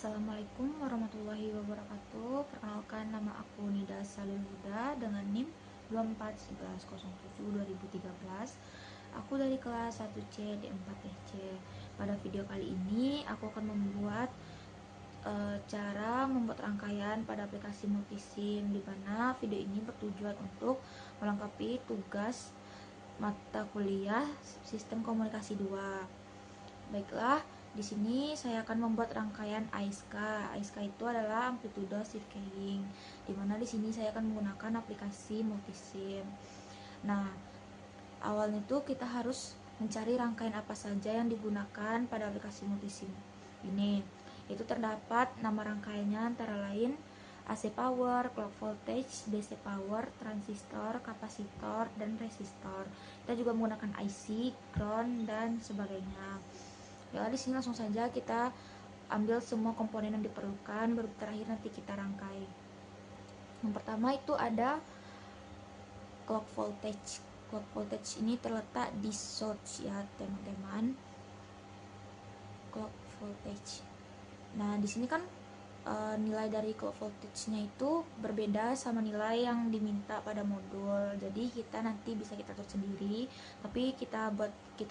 Assalamualaikum warahmatullahi wabarakatuh. Perkenalkan, nama aku Nida Salil Huda dengan NIM 241107-2013. Aku dari kelas 1C D4TC. Pada video kali ini aku akan membuat cara membuat rangkaian pada aplikasi Multisim, di mana video ini bertujuan untuk melengkapi tugas mata kuliah Sistem Komunikasi 2. Baiklah, di sini saya akan membuat rangkaian AISK. AISK itu adalah amplitude shift keying, di mana di sini saya akan menggunakan aplikasi Multisim. Nah, awalnya itu kita harus mencari rangkaian apa saja yang digunakan pada aplikasi Multisim ini. Itu terdapat nama rangkaiannya antara lain AC power, clock voltage, DC power, transistor, kapasitor, dan resistor. Kita juga menggunakan IC, ground, dan sebagainya. Ya, di sini langsung saja kita ambil semua komponen yang diperlukan, baru terakhir nanti kita rangkai. Yang pertama itu ada clock voltage. Clock voltage ini terletak di source ya, teman-teman. Clock voltage. Nah, di sini kan nilai dari clock voltage-nya itu berbeda sama nilai yang diminta pada modul. Jadi kita nanti bisa kita atur sendiri, tapi kita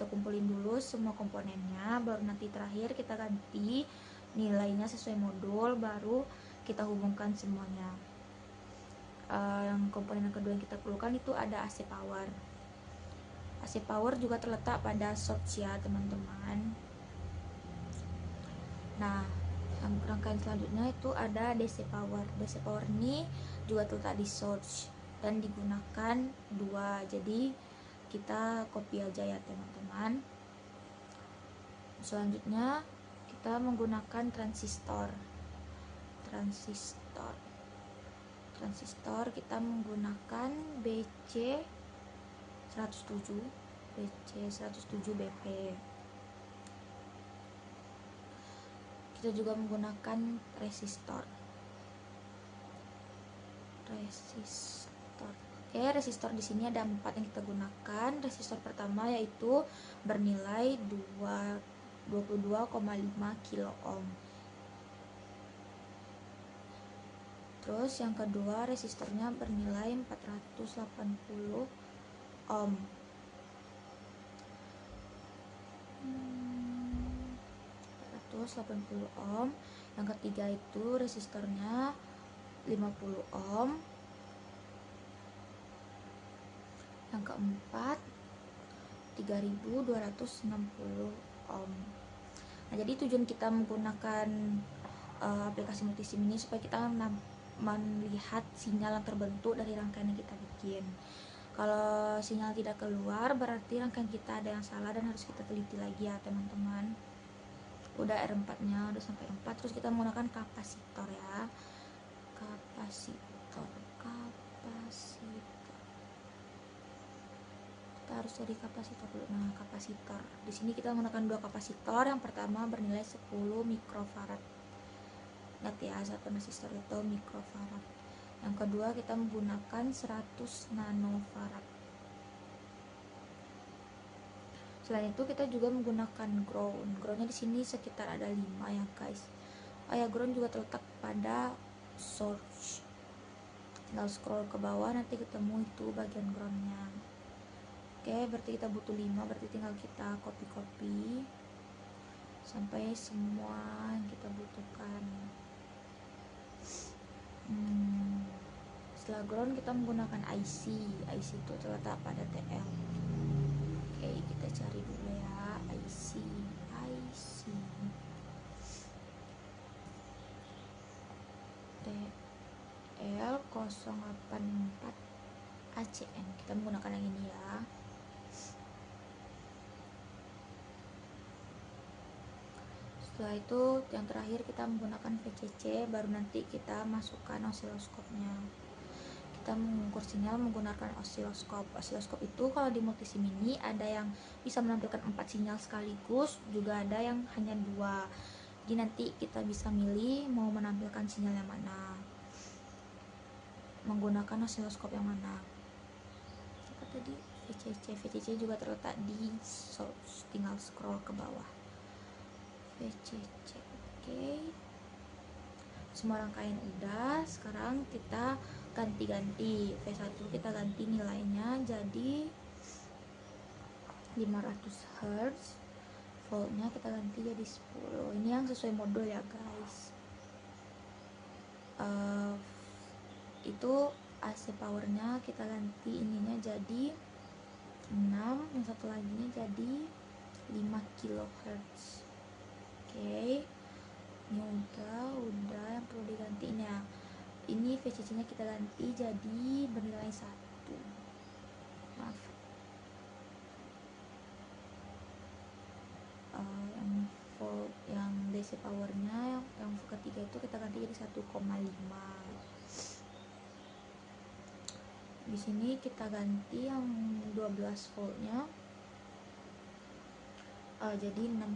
kumpulin dulu semua komponennya, baru nanti terakhir kita ganti nilainya sesuai modul, baru kita hubungkan semuanya. Yang komponen yang kedua yang kita perlukan itu ada AC power. AC power juga terletak pada source ya, teman-teman. Nah, rangkaian selanjutnya itu ada DC power. DC power ini juga terletak di source dan digunakan dua, jadi kita copy aja ya, teman-teman. Selanjutnya kita menggunakan transistor. Transistor kita menggunakan BC 107 BP. Kita juga menggunakan resistor. Oke, resistor di sini ada 4 yang kita gunakan. Resistor pertama yaitu bernilai 22,5 kilo ohm. Terus yang kedua, resistornya bernilai 480 ohm. Yang ketiga itu resistornya 50 ohm. Yang keempat 3260 ohm. Nah, jadi tujuan kita menggunakan aplikasi Multisim ini supaya kita melihat sinyal yang terbentuk dari rangkaian yang kita bikin. Kalau sinyal tidak keluar, berarti rangkaian kita ada yang salah dan harus kita teliti lagi ya, teman-teman. Udah R4 nya udah sampai R4. Terus kita menggunakan kapasitor ya, kapasitor kita harus cari kapasitor dulu. Nah, kapasitor di sini kita menggunakan dua kapasitor. Yang pertama bernilai 10 mikrofarad. Ingat ya, satu resistor itu mikrofarad. Yang kedua kita menggunakan 100 nanofarad. Selain itu kita juga menggunakan ground. Groundnya di sini sekitar ada 5 ya, guys. Oh ya, ground juga terletak pada source. Tinggal scroll ke bawah nanti ketemu itu bagian groundnya. Oke, berarti kita butuh 5, berarti tinggal kita copy sampai semua yang kita butuhkan. Setelah ground kita menggunakan IC. IC itu terletak pada TL. Oke, kita cari dulu ya IC TL084 ACN. Kita menggunakan yang ini ya. Setelah itu yang terakhir kita menggunakan VCC, baru nanti kita masukkan osiloskopnya. Kita mengukur sinyal menggunakan osiloskop. Osiloskop itu kalau di Multisim ini ada yang bisa menampilkan 4 sinyal sekaligus, juga ada yang hanya 2. Jadi nanti kita bisa milih mau menampilkan sinyal yang mana, menggunakan osiloskop yang mana. Siapa tadi? VCC. VCC juga terletak di source, tinggal scroll ke bawah. VCC. Oke. semua rangkaian udah, sekarang kita ganti-ganti. V1 kita ganti nilainya jadi 500 Hz, voltnya kita ganti jadi 10. Ini yang sesuai modul ya guys. Itu AC powernya kita ganti ininya jadi 6, yang satu laginya jadi 5 kHz. Oke, ini udah yang perlu diganti ini ya. Ini VCC nya kita ganti jadi bernilai 1. Maaf, yang DC powernya yang ketiga itu kita ganti jadi 1,5. Di sini kita ganti yang 12 voltnya jadi 6,5.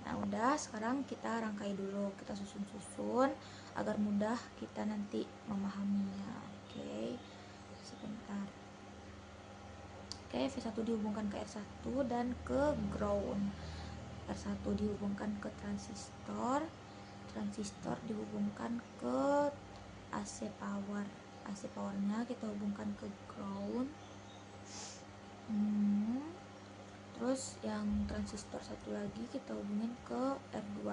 Nah udah, sekarang kita rangkai dulu, kita susun-susun agar mudah kita nanti memahaminya. Oke, sebentar. Oke, V1 dihubungkan ke R1 dan ke ground. R1 dihubungkan ke transistor, transistor dihubungkan ke AC power. AC powernya kita hubungkan ke ground. Terus yang transistor satu lagi kita hubungin ke R2.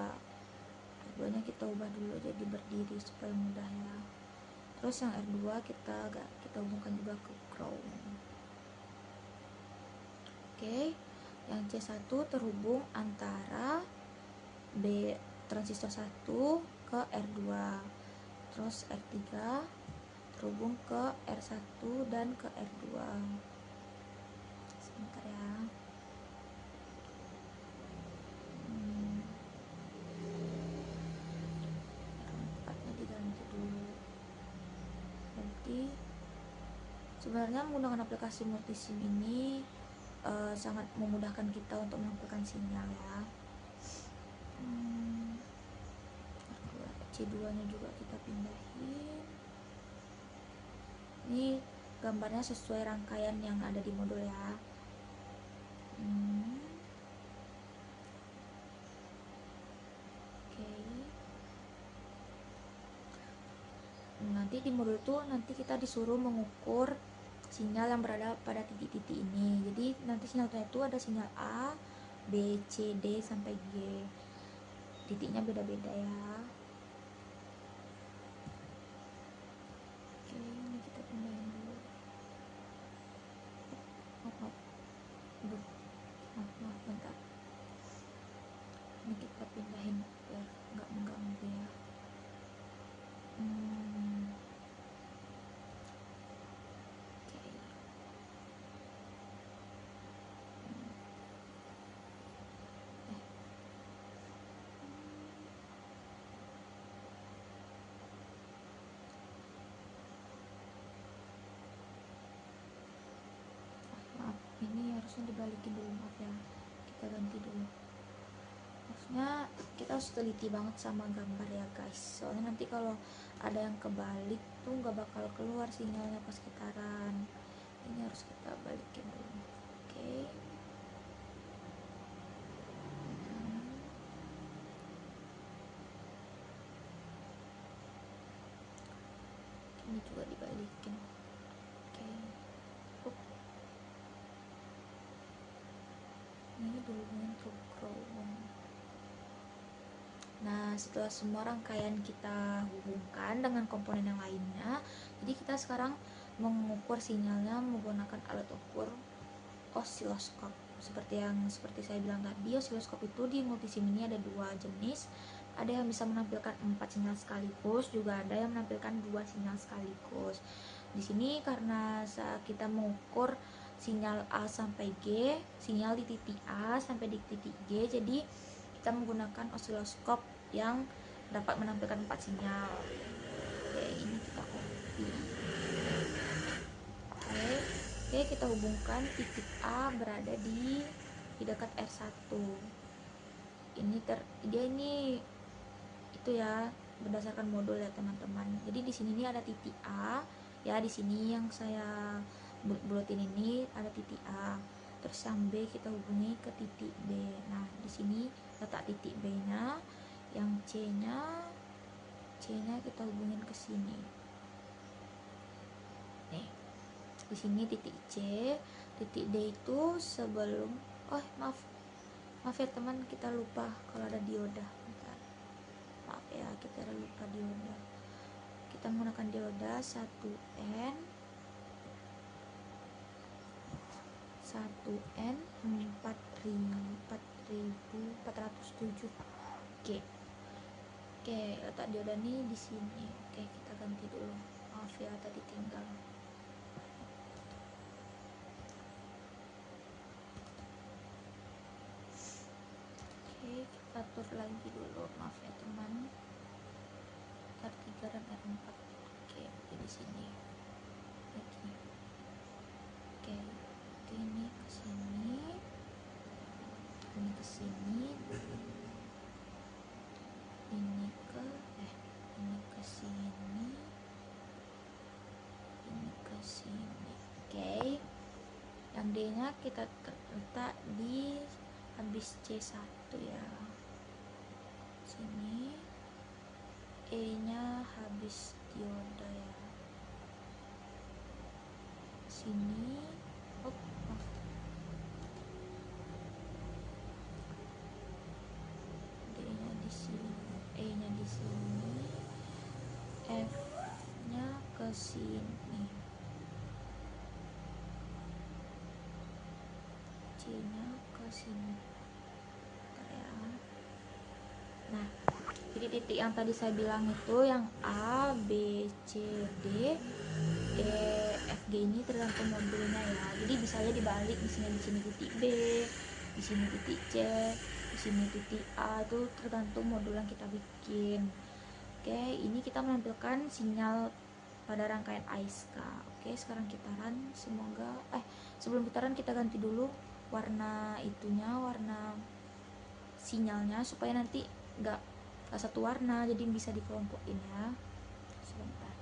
R2 nya kita ubah dulu jadi berdiri supaya mudah ya. Terus yang R2 kita hubungkan juga ke ground. Oke, yang C1 terhubung antara transistor 1 ke R2. Terus R3 terhubung ke R1 dan ke R2. Sebentar ya. Diganti dulu. Nanti sebenarnya menggunakan aplikasi multisim ini sangat memudahkan kita untuk menampilkan sinyal ya. C2 nya juga kita pindahin. Ini gambarnya sesuai rangkaian yang ada di modul ya. Oke. Nanti di modul itu nanti kita disuruh mengukur sinyal yang berada pada titik-titik ini. Jadi nanti sinyalnya itu ada sinyal A, B, C, D sampai G. Titiknya beda-beda ya. Oke, ini kita pindahin dulu. Maaf, bentar. Ini kita pindahin biar nggak mengganggu ya. Ini harusnya dibalikin dulu, maaf ya, kita ganti dulu. Harusnya kita harus teliti banget sama gambar ya guys, soalnya nanti kalau ada yang kebalik tuh nggak bakal keluar sinyalnya pas getaran. Ini harus kita balikin dulu. Oke. Ini juga dibalikin. Oke. Ini dihubungin ke ground. Nah, setelah semua rangkaian kita hubungkan dengan komponen yang lainnya, jadi kita sekarang mengukur sinyalnya menggunakan alat ukur osiloskop. Seperti saya bilang tadi, osiloskop itu di multisim ini ada dua jenis. Ada yang bisa menampilkan 4 sinyal sekaligus, juga ada yang menampilkan 2 sinyal sekaligus. Di sini karena saat kita mengukur sinyal A sampai G, sinyal di titik A sampai di titik G, jadi kita menggunakan osiloskop yang dapat menampilkan 4 sinyal. Oke, ini kita copy. Oke, kita hubungkan titik A berada di dekat R1. Dia ini itu ya, berdasarkan modul ya teman-teman. Jadi di sini ini ada titik A ya, di sini yang saya buletin ini ada titik A. Terus yang B kita hubungi ke titik B. Nah, di sini letak titik B-nya. Yang C nya kita hubungin ke sini nih. Di sini titik C, titik D itu sebelum, oh maaf ya teman, kita lupa kalau ada dioda. Bentar. Maaf ya, kita ada lupa dioda. Kita menggunakan dioda 1N 4407. Oke, letak dioda nih di sini. Oke, kita ganti dulu. Maaf ya, tadi tinggal. Oke, kita atur lagi dulu. Maaf ya teman. R3 dan R4. Oke, di sini. Lagi. Oke, ini ke sini. Ini ke sini. Ini ke sini. Ini ke sini. Oke. Yang D nya kita letak di habis C1 ya. Sini. E nya habis dioda ya. Sini. D nya di sini. E nya di sini. F nya ke sini. C nya ke sini. Ya. Nah, jadi titik yang tadi saya bilang itu yang A, B, C, D, E, F, G ini tergantung modulnya ya. Jadi bisa aja dibalik, misalnya di sini titik B, di sini titik C, di sini titik A, itu tergantung modul yang kita bikin. Oke, ini kita menampilkan sinyal pada rangkaian AISK. Oke, sekarang kita run. Semoga sebelum kita run kita ganti dulu warna itunya, warna sinyalnya supaya nanti nggak satu warna, jadi bisa dikelompokin ya. Sebentar,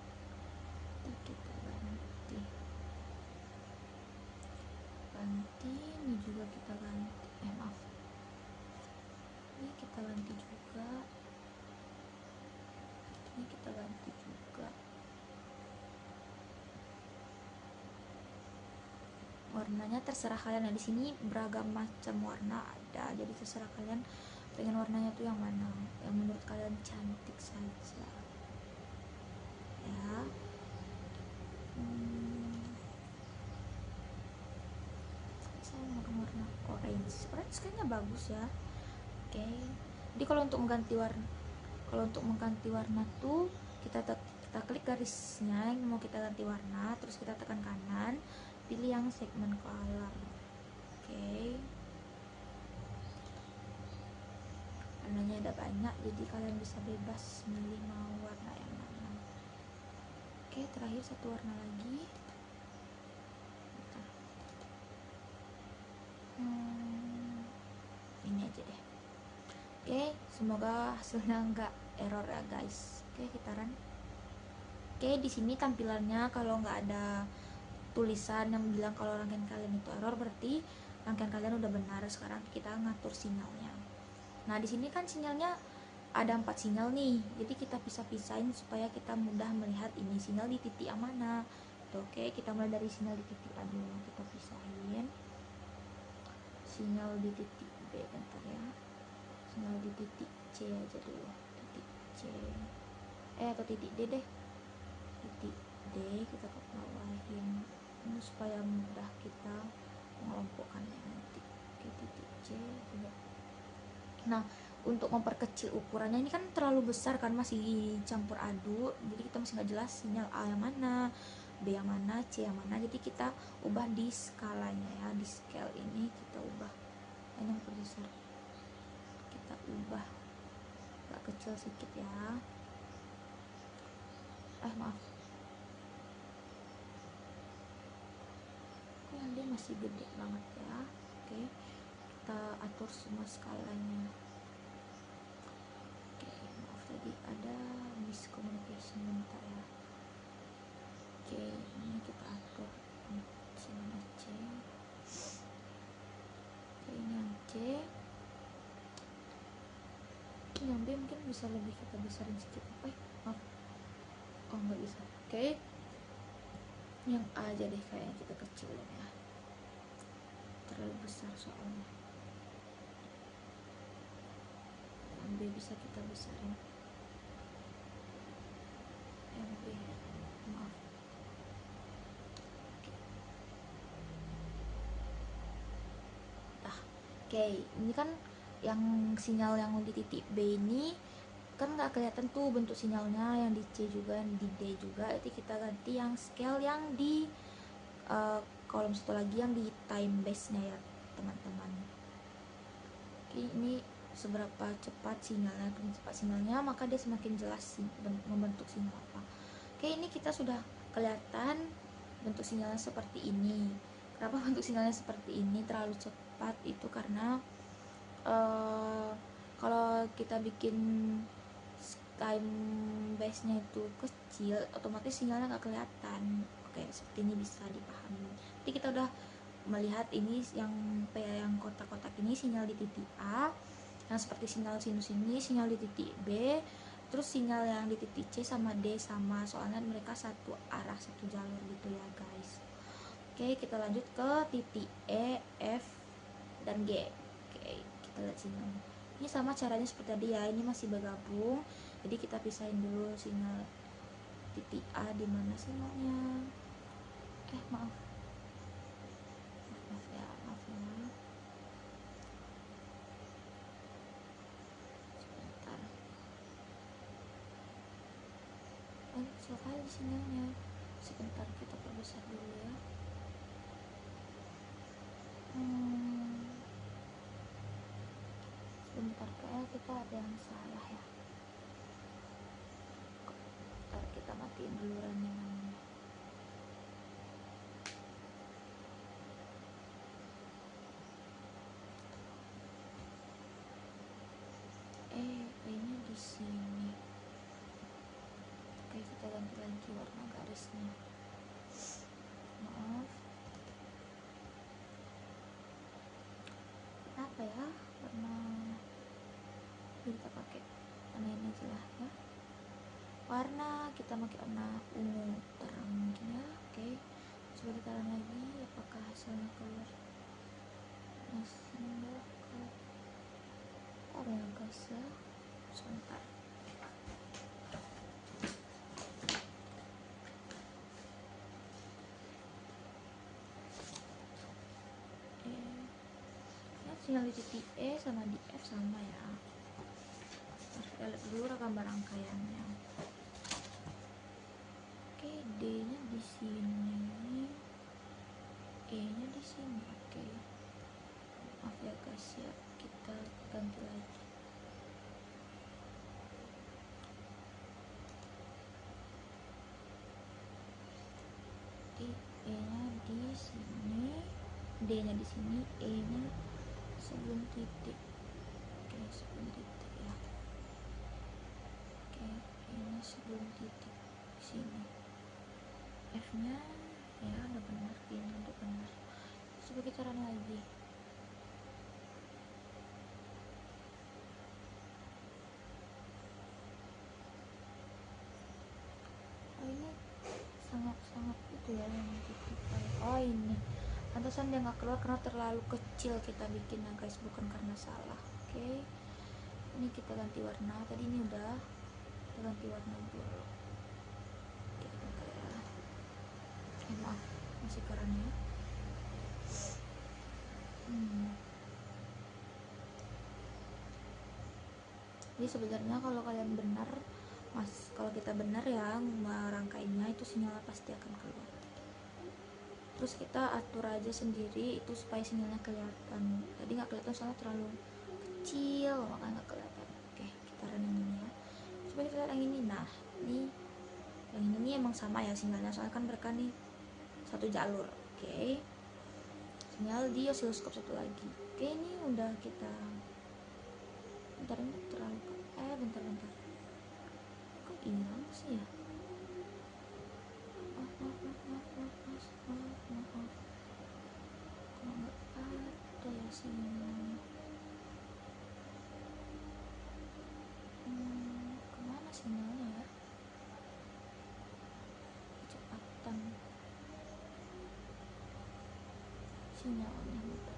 kita ganti ini juga kita ganti, maaf, ini kita ganti juga, ini kita ganti juga. Warnanya terserah kalian ya, di sini beragam macam warna ada, jadi terserah kalian pengen warnanya tuh yang mana, yang menurut kalian cantik saja ya. Saya menggunakan warna orange kayaknya bagus ya. Oke, jadi kalau untuk mengganti warna tuh kita klik garisnya yang mau kita ganti warna, terus kita tekan kanan, pilih yang segment color. Oke, warnanya ada banyak, jadi kalian bisa bebas milih mau warna yang mana. Oke, terakhir satu warna lagi. Ini aja deh. Oke, semoga hasilnya nggak error ya guys. Oke, kita run. Oke, di sini tampilannya kalau nggak ada tulisan yang bilang kalau rangkaian kalian itu error, berarti rangkaian kalian udah benar. Sekarang kita ngatur sinyalnya. Nah, di sini kan sinyalnya ada 4 sinyal nih, jadi kita pisah-pisahin supaya kita mudah melihat ini sinyal di titik yang mana. Oke, kita mulai dari sinyal di titik A dulu, kita pisahin sinyal di titik B, bentar ya, sinyal di titik C aja dulu, titik C atau titik D deh, titik D kita ke bawahin ini supaya mudah kita mengelompokkannya nanti. Oke, titik C juga. Nah, untuk memperkecil ukurannya ini kan terlalu besar kan, masih campur aduk, jadi kita masih nggak jelas sinyal A yang mana, B yang mana, C yang mana, jadi kita ubah di skalanya ya, di scale ini kita ubah ini yang besar, kita ubah agak kecil sedikit ya, maaf, kok yang dia masih gede banget ya. Oke, kita atur semua skalanya. Oke, maaf tadi ada miscommunication, bentar ya. Oke, ini kita atur sini C. Oke, ini yang C. yang B mungkin bisa lebih kita besarin sedikit. Maaf, oh nggak bisa. Oke, yang A aja deh, kayaknya kita kecilin ya, terlalu besar soalnya. Yang B bisa kita besarin. Yang B, maaf. Oke, ini kan yang sinyal yang di titik B ini kan nggak kelihatan tuh bentuk sinyalnya, yang di C juga, yang di D juga. Jadi kita ganti yang scale yang di kolom satu lagi, yang di time base nya ya teman-teman. Oke, ini seberapa cepat sinyalnya, maka dia semakin jelas membentuk sinyal apa. Oke, ini kita sudah kelihatan bentuk sinyalnya seperti ini. Kenapa bentuk sinyalnya seperti ini terlalu cepat? Itu karena kalau kita bikin time base nya itu kecil, otomatis sinyalnya nggak kelihatan. Oke, seperti ini bisa dipahami. Jadi kita udah melihat ini yang yang kotak-kotak ini sinyal di titik A, yang seperti sinyal sinus ini sinyal di titik B, terus sinyal yang di titik C sama D sama, soalnya mereka satu arah, satu jalur gitu ya guys. Oke, kita lanjut ke titik E, F, dan G. Oke, kita lihat sinyal. Ini sama caranya seperti tadi ya, ini masih bergabung. Jadi kita pisahin dulu sinyal titik A, di mana sinyalnya. Maaf ya. Sebentar. Kecil kali sinyalnya. Sebentar, kita perbesar dulu ya. Sebentar, kayaknya kita ada yang salah ya. Bentar, kita matiin dulu runningannya. Ini di sini. Oke, kita ganti lagi warna garisnya. Maaf. Apa ya warna? Kita pakai warna ini aja lah ya. Warna kita pakai warna ungu terang ya. Oke, coba kita run lagi, apakah hasilnya keluar? Masih enggak keluar. Ada ya guys ya, sebentar. Sinyal di titik E sama di F sama ya. Kita lihat dulu gambar rangkaiannya. Oke, D nya di sini, E nya di sini. Oke, maaf ya guys ya, kita ganti lagi. E nya di sini, D nya di sini, E nya sebelum titik. Oke, sebelum titik ya. Oke, E nya sebelum titik di sini. F nya ya udah benar, G nya udah benar. Coba kita run lagi. Ini sangat-sangat itu ya yang titik. Ini pantasan dia nggak keluar karena terlalu kecil kita bikinnya guys, bukan karena salah. Oke, ini kita ganti warna. Tadi ini udah kita ganti warna dulu. Oke, bentar ya. Maaf, masih kurang ya. Jadi sebenarnya kalau kalian benar, kalau kita benar ya merangkainya, itu sinyalnya pasti akan keluar. Terus kita atur aja sendiri itu supaya sinyalnya kelihatan. Tadi nggak kelihatan soalnya terlalu kecil, makanya nggak kelihatan. Oke, kita run yang ini ya. Coba kita lihat yang ini. Nah, ini yang ini emang sama ya sinyalnya, soalnya kan mereka nih satu jalur. Oke, sinyal di osiloskop satu lagi. Oke, ini udah kita, bentar, ini terlalu bentar kok hilang sih ya. Maaf kalau nggak ada ya sinyalnya. sinyalnya bentar.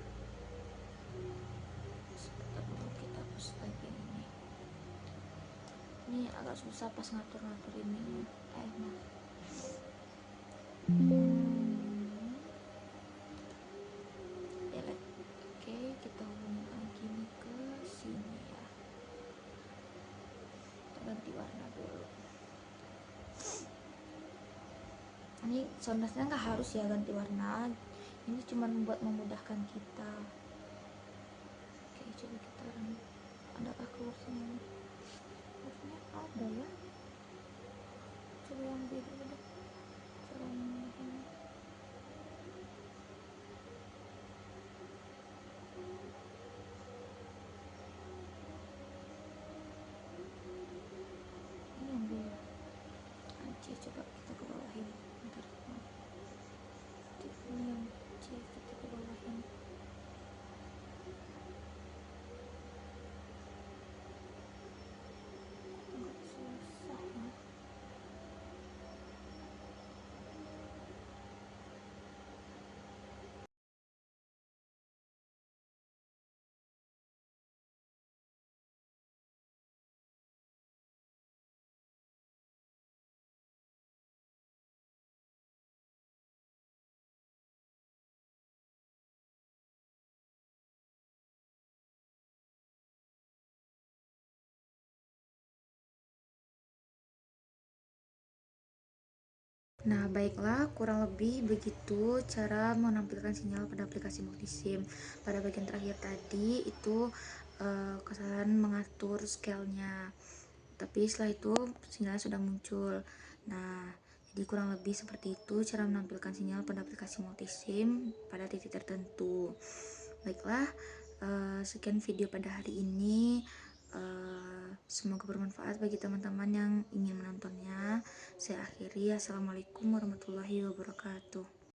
Sebentar dulu, kita hapus lagi ini agak susah pas ngatur-ngatur ini. Maaf. Ya, oke, kita hubungin lagi nih ke sini ya. Kita ganti warna dulu. Ini sebenarnya nggak harus ya ganti warna, ini cuma buat memudahkan kita. Oke, coba kita adakah keluarnya? Keluarnya ada ya, coba yang beda deh cara memindahinnya. Ini yang beda. C, coba kita ke bawahin bentar. Ini yang C, kita ke bawahin. Agak susah ya. Nah, baiklah, kurang lebih begitu cara menampilkan sinyal pada aplikasi multisim. Pada bagian terakhir tadi itu kesalahan mengatur scale-nya. Tapi setelah itu sinyalnya sudah muncul. Nah, jadi kurang lebih seperti itu cara menampilkan sinyal pada aplikasi multisim pada titik tertentu. Baiklah, sekian video pada hari ini. Semoga bermanfaat bagi teman-teman yang ingin menontonnya. Saya akhiri. Assalamualaikum warahmatullahi wabarakatuh.